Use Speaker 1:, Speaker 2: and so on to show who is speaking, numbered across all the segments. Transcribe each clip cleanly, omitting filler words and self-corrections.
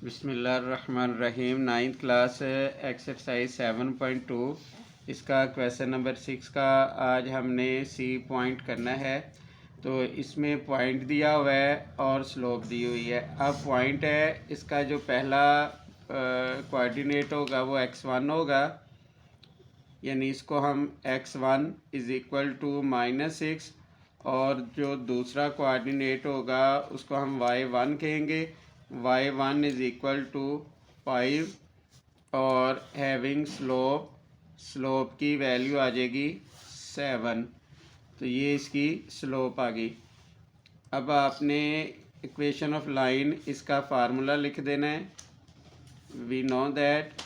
Speaker 1: बिस्मिल्लाहिर्रहमानिर्रहीम। Ninth class exercise 7.2 इसका question number 6 का आज हमने सी पॉइंट करना है। तो इसमें पॉइंट दिया हुआ है और स्लोप दी हुई है। अब पॉइंट है, इसका जो पहला कोऑर्डिनेट होगा वो x1 होगा, यानी इसको हम x1 इज़ इक्वल टू -6, और जो दूसरा कोऑर्डिनेट होगा उसको हम y1 कहेंगे। y1 इज़ इक्वल टू 5 और हैविंग स्लोप की वैल्यू आ जाएगी 7। तो ये इसकी स्लोप आ गई। अब आपने इक्वेशन ऑफ लाइन इसका फार्मूला लिख देना है। वी नो दैट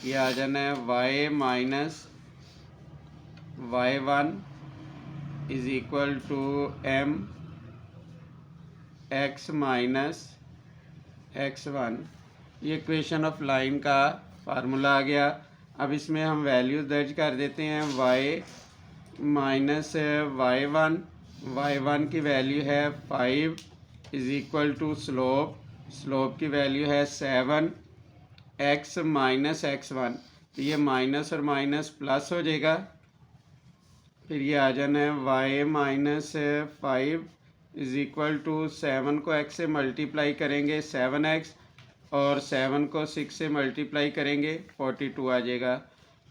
Speaker 1: ये आ जाना है y minus y1 is equal to m x minus x1। ये इक्वेशन ऑफ लाइन का फार्मूला आ गया। अब इसमें हम वैल्यूज़ दर्ज कर देते हैं। y माइनस y1 की वैल्यू है 5 इज़ इक्वल टू स्लोप की वैल्यू है 7 x माइनस x1। तो ये माइनस और माइनस प्लस हो जाएगा। फिर ये आ जाना है y minus 5 is equal to 7 को x से मल्टीप्लाई करेंगे 7x, और 7 को 6 से मल्टीप्लाई करेंगे 42 आ जाएगा।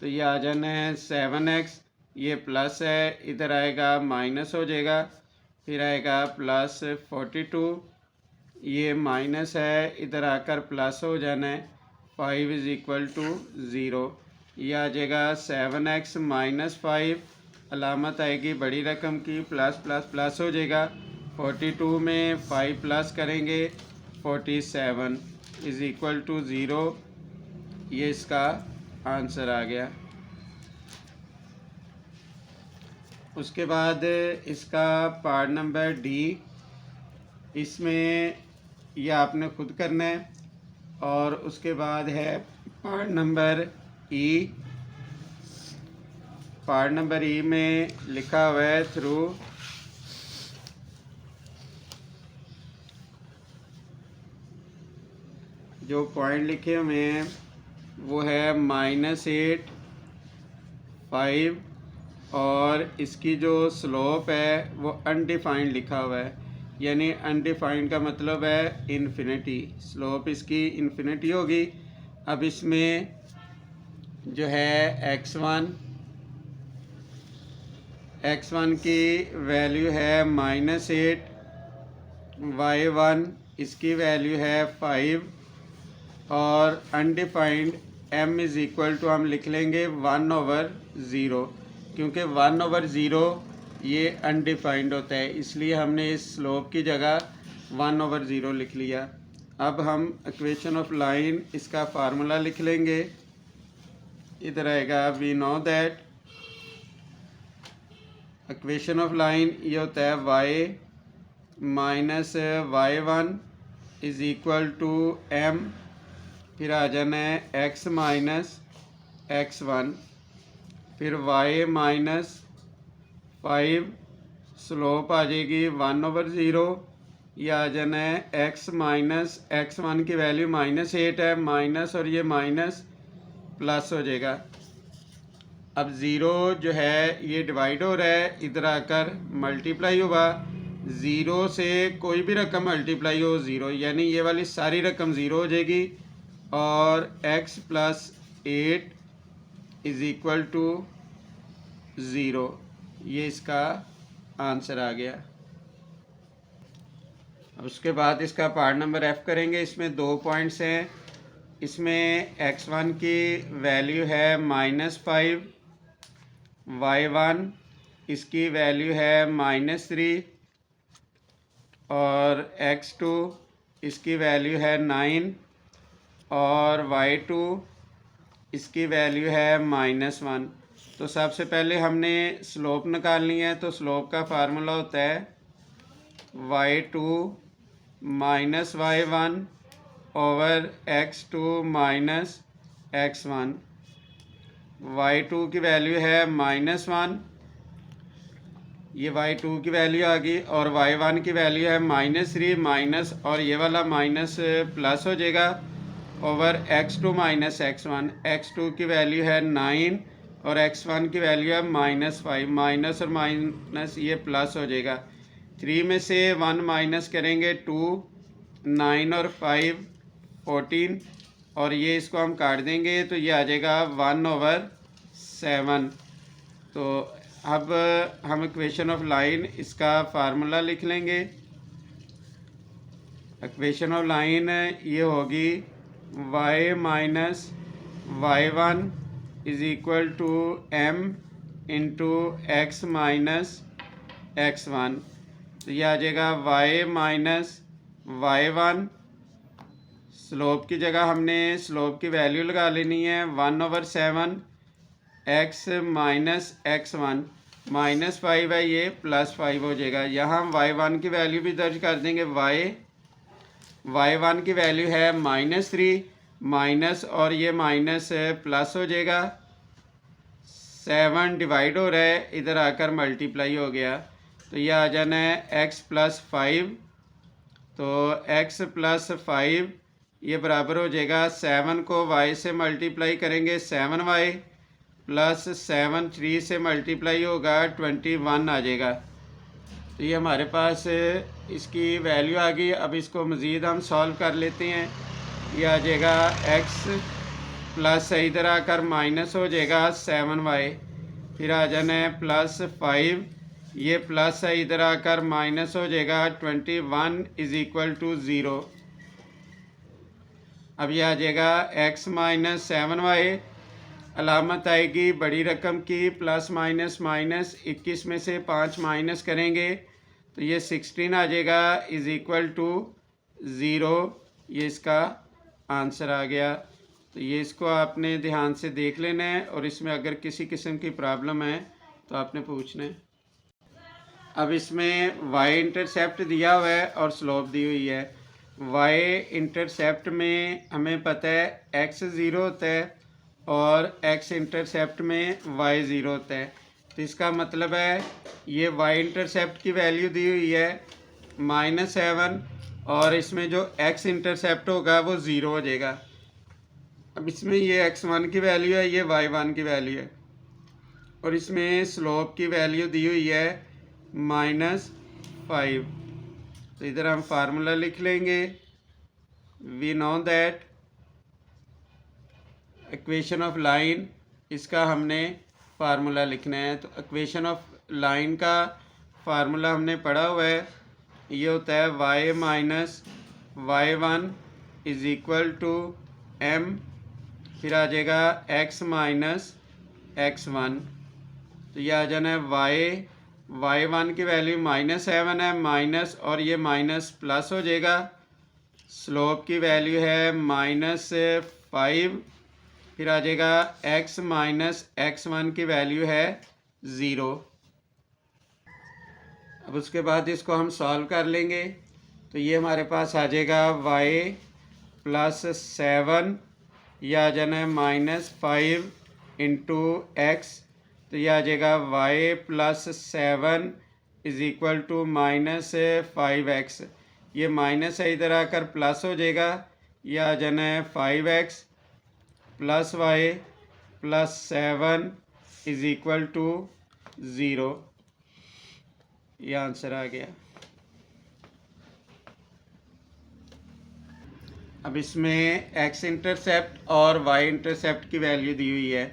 Speaker 1: तो ये आ जाना है 7x, ये प्लस है, इधर आएगा माइनस हो जाएगा, फिर आएगा प्लस 42, ये माइनस है, इधर आकर प्लस हो जाना है। 5 इज़ इक्वल टू 0। ये आ जाएगा 7x माइनस 5, अलामत आएगी बड़ी रकम की, प्लस प्लस प्लस हो जाएगा। 42 में 5 प्लस करेंगे 47 इज़ इक्वल टू 0। ये इसका आंसर आ गया। उसके बाद इसका पार्ट नंबर डी, इसमें यह आपने खुद करना है। और उसके बाद है पार्ट नंबर ई। पार्ट नंबर ई में लिखा हुआ है थ्रू जो पॉइंट लिखे हुए हैं वो है -8 5, और इसकी जो स्लोप है वो अनडिफाइंड लिखा हुआ है, यानी अनडिफाइंड का मतलब है इन्फिनिटी। स्लोप इसकी इन्फिनिटी होगी। अब इसमें जो है x1 की वैल्यू है -8, y1 इसकी वैल्यू है 5, और undefined m is equal to हम लिख लेंगे 1/0, क्योंकि 1/0 ये अनडिफाइंड होता है, इसलिए हमने इस स्लोप की जगह 1/0 लिख लिया। अब हम इक्वेशन ऑफ लाइन इसका फार्मूला लिख लेंगे। इधर आएगा we know that equation of line ये होता है y minus y1 is equal to m, फिर आ जाना है x माइनस x1, फिर y माइनस 5, स्लोप आ जाएगी 1/0। ये आ जाना है x माइनस x1 की वैल्यू -8 है, माइनस और ये माइनस प्लस हो जाएगा। अब ज़ीरो जो है ये डिवाइड हो रहा है, इधर आकर मल्टीप्लाई हुआ। ज़ीरो से कोई भी रकम मल्टीप्लाई हो 0, यानी ये वाली सारी रकम 0 हो जाएगी, और x plus 8 is equal to 0। ये इसका आंसर आ गया। अब उसके बाद इसका पार्ट नंबर F करेंगे। इसमें 2 पॉइंट्स हैं। इसमें x1 की वैल्यू है -5, y1 इसकी वैल्यू है -3, और x2 इसकी वैल्यू है 9, और y2 इसकी वैल्यू है -1। तो सबसे पहले हमने स्लोप निकालनी है। तो स्लोप का फार्मूला होता है y2 minus y1 over x2 minus x1। y2 की वैल्यू है -1, ये y2 की वैल्यू आ गई और y1 की वैल्यू है -3 माइनस और ये वाला माइनस प्लस हो जाएगा over x2 minus x1। x2 की वैल्यू है 9 और x1 की वैल्यू है -5। माइनस और माइनस ये प्लस हो जाएगा। 3 में से 1 माइनस करेंगे 2, 9 और 5 14 और ये इसको हम काट देंगे तो ये आ जाएगा 1/7। तो अब हम इक्वेशन ऑफ लाइन इसका फार्मूला लिख लेंगे। इक्वेशन ऑफ लाइन ये होगी y minus y1 is equal to m into x minus x1। तो ये आ जाएगा y माइनस y1। स्लोप की जगह हमने स्लोप की वैल्यू लगा लेनी है 1/7 x माइनस x1। -5 है ये +5 हो जाएगा। यहाँ हम y1 की वैल्यू भी दर्ज कर देंगे। y1 की वैल्यू है -3 माइनस और ये माइनस प्लस हो जाएगा। 7 डिवाइड हो रहा है, इधर आकर मल्टीप्लाई हो गया तो ये आ जाना है x + 5। तो x + 5 ये बराबर हो जाएगा 7 को y से मल्टीप्लाई करेंगे 7y + 7 3 से मल्टीप्लाई होगा 21 आ जाएगा। तो ये हमारे पास इसकी वैल्यू आ गई। अब इसको मज़ीद हम सॉल्व कर लेते हैं। ये आ जाएगा x प्लस इधर आकर माइनस हो जाएगा 7y, फिर आ जाना है +5, ये प्लस है इधर आकर माइनस हो जाएगा 21 = 0। अब ये आ जाएगा x - 7y, अलामत आएगी बड़ी रकम की प्लस माइनस माइनस 21 में से 5 माइनस करेंगे तो ये 16 आ जाएगा = 0। ये इसका आंसर आ गया। तो ये इसको आपने ध्यान से देख लेना है और इसमें अगर किसी किस्म की प्रॉब्लम है तो आपने पूछना है। अब इसमें y इंटरसेप्ट दिया हुआ है और स्लोप दी हुई है। y इंटरसेप्ट में हमें पता है x 0 होता है और x इंटरसेप्ट में y 0 होता है। तो इसका मतलब है ये y इंटरसेप्ट की वैल्यू दी हुई है -7 और इसमें जो x इंटरसेप्ट होगा वो 0 हो जाएगा। अब इसमें ये x1 की वैल्यू है, ये y1 की वैल्यू है और इसमें स्लोप की वैल्यू दी हुई है -5। तो इधर हम फार्मूला लिख लेंगे। We know that equation of line, इसका हमने फार्मूला लिखना है। तो इक्वेशन ऑफ लाइन का फार्मूला हमने पढ़ा हुआ है। ये होता है y minus y1 is equal to m, फिर आ जाएगा x माइनस x1। तो ये आ जाना है y1 की वैल्यू -7 है, माइनस और ये माइनस प्लस हो जाएगा। स्लोप की वैल्यू है -5, फिर आ जाएगा x माइनस x1 की वैल्यू है 0। अब उसके बाद इसको हम सॉल्व कर लेंगे तो ये हमारे पास आ जाएगा y + 7, यह आ जाना है -5 इंटू x। तो यह आ जाएगा y + 7 is equal to -5x। ये माइनस है इधर आकर प्लस हो जाएगा। यह आ जाना है 5x + y + 7 is equal to 0। यह आंसर आ गया। अब इसमें x इंटरसेप्ट और y इंटरसेप्ट की वैल्यू दी हुई है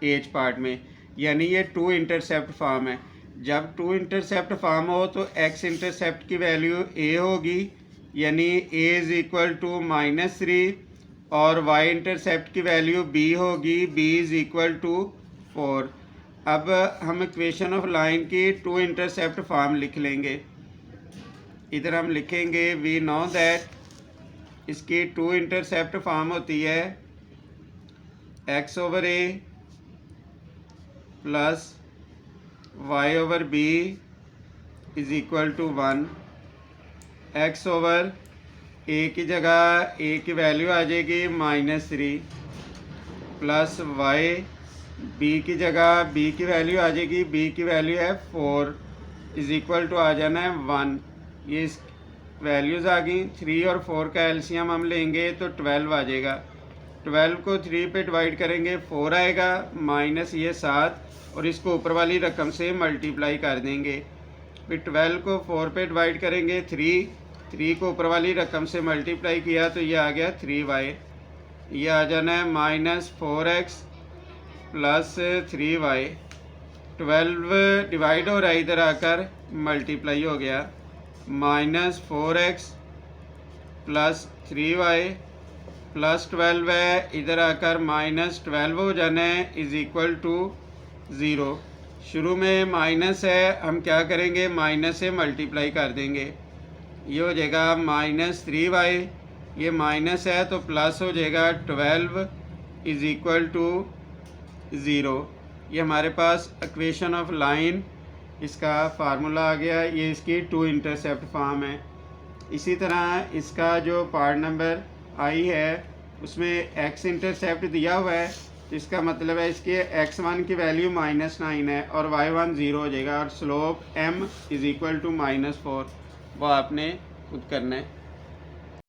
Speaker 1: एज पार्ट में, यानी ये 2 इंटरसेप्ट फॉर्म है। जब 2 इंटरसेप्ट फॉर्म हो तो x इंटरसेप्ट की वैल्यू a होगी, यानी a = -3 और y इंटरसेप्ट की वैल्यू b होगी, b = 4। अब हम इक्वेशन ऑफ लाइन की 2 इंटरसेप्ट फॉर्म लिख लेंगे। इधर हम लिखेंगे वी नो दैट इसकी 2 इंटरसेप्ट फॉर्म होती है x/a plus y/b is equal to 1। x/a की जगह a की वैल्यू आ जाएगी -3 प्लस y, b की जगह b की वैल्यू आ जाएगी, b की वैल्यू है 4 इज़ इक्वल टू आ जाना है 1। ये इस वैल्यूज़ आ गई। 3 और 4 का एलसीएम हम लेंगे तो 12 आ जाएगा। 12 को 3 पे डिवाइड करेंगे 4 आएगा, माइनस ये 7 और इसको ऊपर वाली रकम से मल्टीप्लाई कर देंगे। फिर 12 को 4 पे डिवाइड करेंगे 3 को ऊपर वाली रकम से मल्टीप्लाई किया तो ये आ गया 3y। ये आ जाना है -4x प्लस 3y। 12 डिवाइड हो रहा है, इधर आकर मल्टीप्लाई हो गया। -4x प्लस 3y प्लस 12 है, इधर आकर -12 हो जाना है, इज़ इक्वल टू 0। शुरू में माइनस है, हम क्या करेंगे माइनस से मल्टीप्लाई कर देंगे। ये हो जाएगा -3y, ये माइनस है तो प्लस हो जाएगा 12 इज़ इक्वल टू 0। ये हमारे पास इक्वेशन ऑफ लाइन इसका फार्मूला आ गया। ये इसकी 2 इंटरसेप्ट फॉर्म है। इसी तरह इसका जो पार्ट नंबर आई है उसमें x इंटरसेप्ट दिया हुआ है, तो इसका मतलब है इसके x1 की वैल्यू -9 है और y1 0 हो जाएगा और slope m is equal to -4। वो आपने खुद करना है।